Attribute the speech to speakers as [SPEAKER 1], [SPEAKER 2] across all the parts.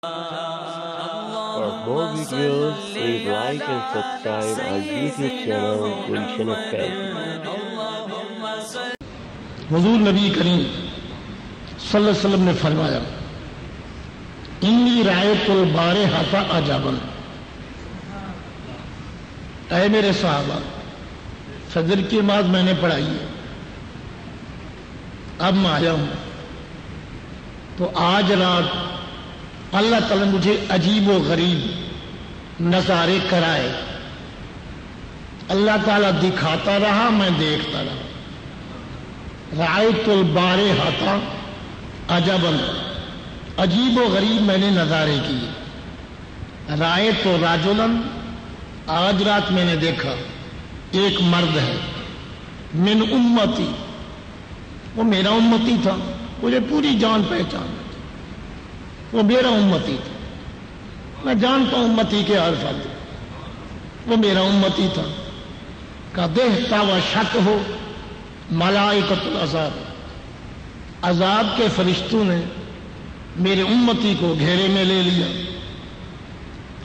[SPEAKER 1] For more videos, please like and subscribe our YouTube channel Gulshan Academy.
[SPEAKER 2] حضور نبی کریم صلی اللہ علیہ وسلم نے فرمایا انی رأیت البارحۃ عجبا، اے میرے صحابہ فجر کی نماز میں نے پڑھائی ہے، اب میں آیا ہوں تو آج رات اللہ تعالیٰ نے مجھے عجیب و غریب نظارے کرائے، اللہ تعالیٰ دکھاتا رہا، میں دیکھتا رہا۔ رأیت البارحۃ عجبا، عجیب و غریب میں نے نظارے کیے۔ رأیت رجلا، آج رات میں نے دیکھا ایک مرد ہے، من امتی، وہ میرا امتی تھا، مجھے پوری جان پہچان، وہ میرا امتی تھا، میں جانتا ہوں امتی کے الفاظ، وہ میرا امتی تھا۔ کا دیہتا و شک ہو ملائکۃ العذاب، عذاب کے فرشتوں نے میرے امتی کو گھیرے میں لے لیا۔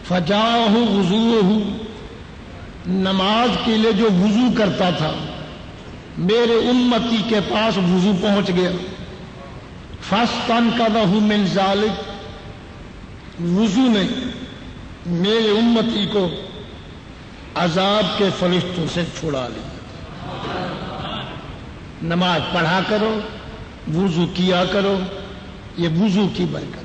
[SPEAKER 2] فجاءہ وضوءہ، نماز کے لیے جو وضو کرتا تھا میرے امتی کے پاس وضو پہنچ گیا۔ فاستنقذہ من ذلک، وضو نے میرے امتی کو عذاب کے فرشتوں سے چھڑا لیا۔ نماز پڑھا کرو، وضو کیا کرو، یہ وضو کی برکت۔